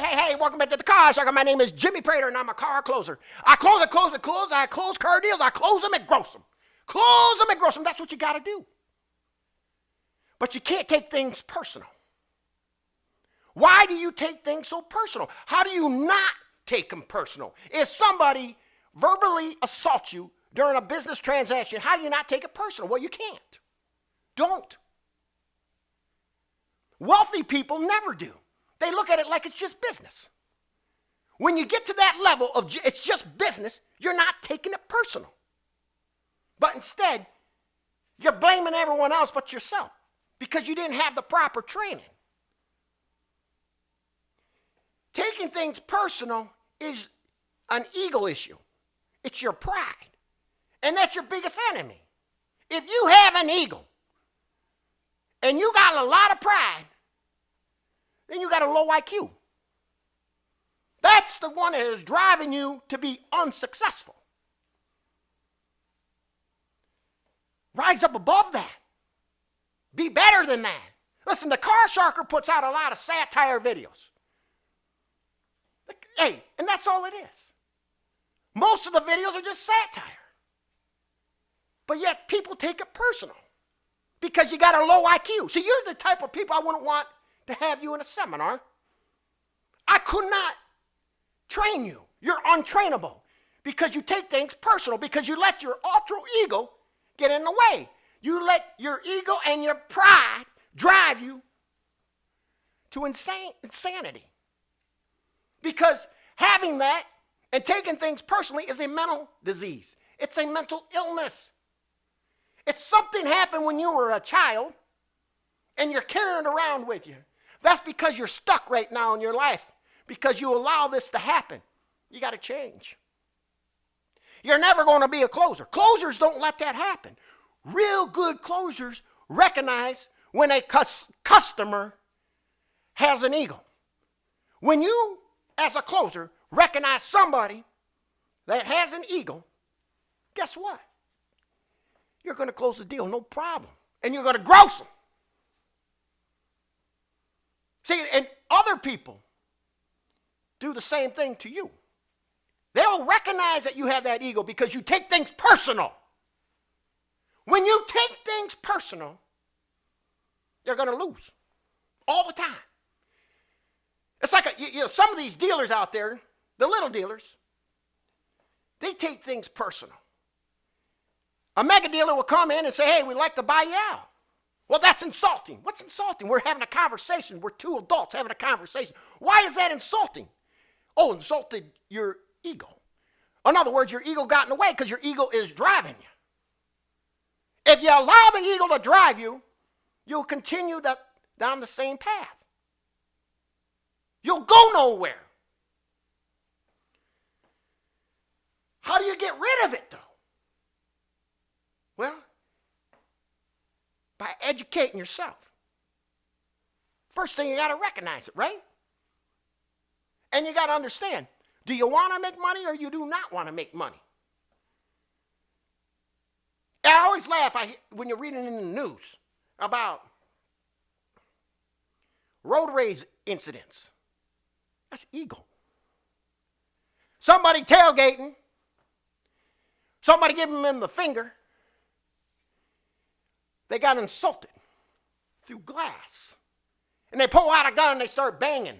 Hey, welcome back to the Car Shark. My name is Jimmy Prater and I'm a car closer. I close. I close car deals. I close them and gross them. Close them and gross them. That's what you got to do. But you can't take things personal. Why do you take things so personal? How do you not take them personal? If somebody verbally assaults you during a business transaction, how do you not take it personal? Well, you can't. Don't. Wealthy people never do. They look at it like it's just business. When you get to that level of it's just business, you're not taking it personal. But instead, you're blaming everyone else but yourself because you didn't have the proper training. Taking things personal is an ego issue. It's your pride. And that's your biggest enemy. If you have an ego and you got a lot of pride, then you got a low IQ. That's the one that is driving you to be unsuccessful. Rise up above that. Be better than that. Listen, the Car Sharker puts out a lot of satire videos. Hey, and that's all it is. Most of the videos are just satire. But yet people take it personal because you got a low IQ. See, you're the type of people I wouldn't want to have you in a seminar. I could not train you. You're untrainable because you take things personal, because you let your ultra ego get in the way. You let your ego and your pride drive you to insanity. Because having that and taking things personally is a mental disease. It's a mental illness. It's something happened when you were a child and you're carrying it around with you. That's because you're stuck right now in your life because you allow this to happen. You got to change. You're never going to be a closer. Closers don't let that happen. Real good closers recognize when a customer has an ego. When you, as a closer, recognize somebody that has an ego, guess what? You're going to close the deal, no problem. And you're going to gross them. See, and other people do the same thing to you. They don't recognize that you have that ego because you take things personal. When you take things personal, you're going to lose all the time. It's like some of these dealers out there, the little dealers, they take things personal. A mega dealer will come in and say, hey, we'd like to buy you out. Well, that's insulting. What's insulting? We're having a conversation. We're two adults having a conversation. Why is that insulting? Oh, insulted your ego. In other words, your ego got in the way because your ego is driving you. If you allow the ego to drive you, you'll continue down the same path. You'll go nowhere. How do you get rid of it, though? Well, by educating yourself. First thing, you got to recognize it, right? And you got to understand, do you want to make money or you do not want to make money? I always laugh when you're reading in the news about road rage incidents. That's ego. Somebody tailgating, somebody giving them the finger. They got insulted through glass. And they pull out a gun and they start banging.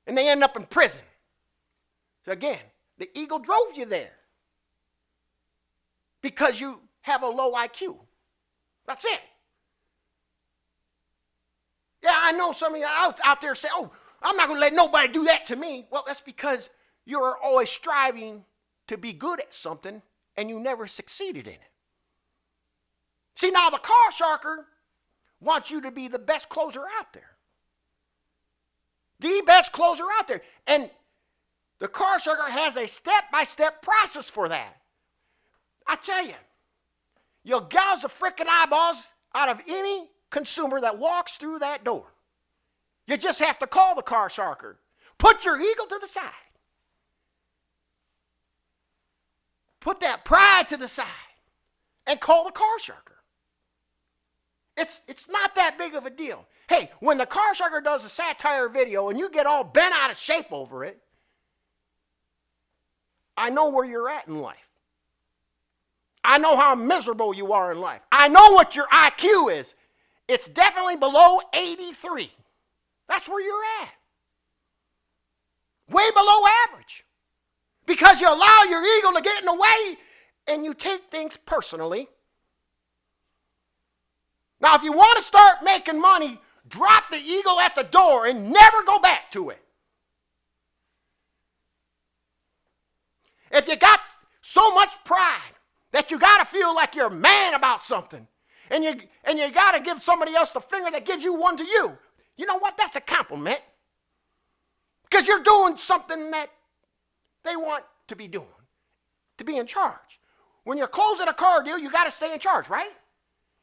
And they end up in prison. So again, the ego drove you there. Because you have a low IQ. That's it. Yeah, I know some of you out there say, oh, I'm not going to let nobody do that to me. Well, that's because you're always striving to be good at something and you never succeeded in it. See, now the Car Sharker wants you to be the best closer out there. The best closer out there. And the Car Sharker has a step-by-step process for that. I tell you, you'll gouge the frickin' eyeballs out of any consumer that walks through that door. You just have to call the Car Sharker. Put your ego to the side. Put that pride to the side and call the Car Sharker. It's not that big of a deal. Hey, when the car sharker does a satire video and you get all bent out of shape over it, I know where you're at in life. I know how miserable you are in life. I know what your IQ is. It's definitely below 83. That's where you're at. Way below average. Because you allow your ego to get in the way and you take things personally. Now, if you want to start making money, drop the ego at the door and never go back to it. If you got so much pride that you got to feel like you're a man about something, and you got to give somebody else the finger that gives you one to you, you know what? That's a compliment. Because you're doing something that they want to be doing, to be in charge. When you're closing a car deal, you got to stay in charge, right?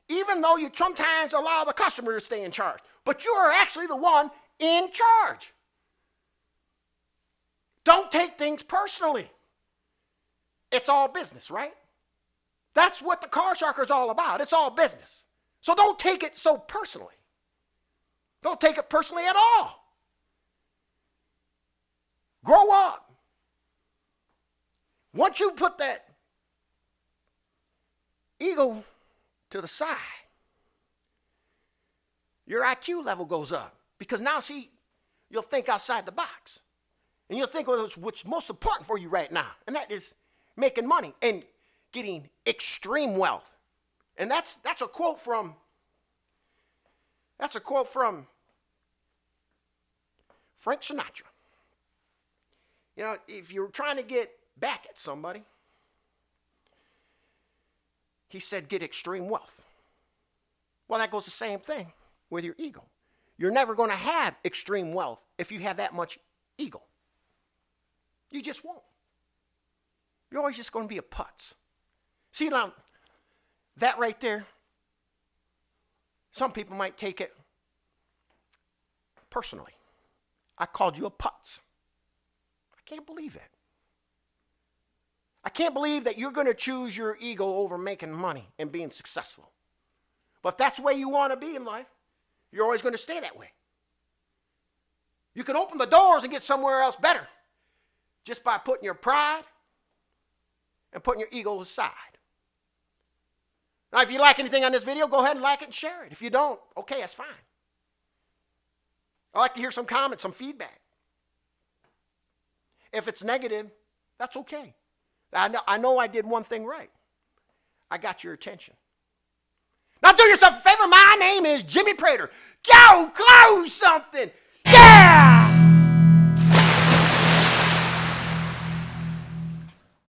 Even though you sometimes allow the customer to stay in charge. But you are actually the one in charge. Don't take things personally. It's all business, right? That's what the car sharker is all about. It's all business. So don't take it so personally. Don't take it personally at all. Grow up. Once you put that ego to the side, your IQ level goes up. Because now, see, you'll think outside the box. And you'll think what's most important for you right now. And that is making money and getting extreme wealth. And that's a quote from Frank Sinatra. You know, if you're trying to get back at somebody, he said, get extreme wealth. Well, that goes the same thing with your ego. You're never going to have extreme wealth if you have that much ego. You just won't. You're always just going to be a putz. See, now, that right there, some people might take it personally. I called you a putz. I can't believe it. I can't believe that you're going to choose your ego over making money and being successful. But if that's the way you want to be in life, you're always going to stay that way. You can open the doors and get somewhere else better just by putting your pride and putting your ego aside. Now, if you like anything on this video, go ahead and like it and share it. If you don't, okay, that's fine. I'd like to hear some comments, some feedback. If it's negative, that's okay. I know I did one thing right. I got your attention. Now do yourself a favor. My name is Jimmy Prater. Go close something.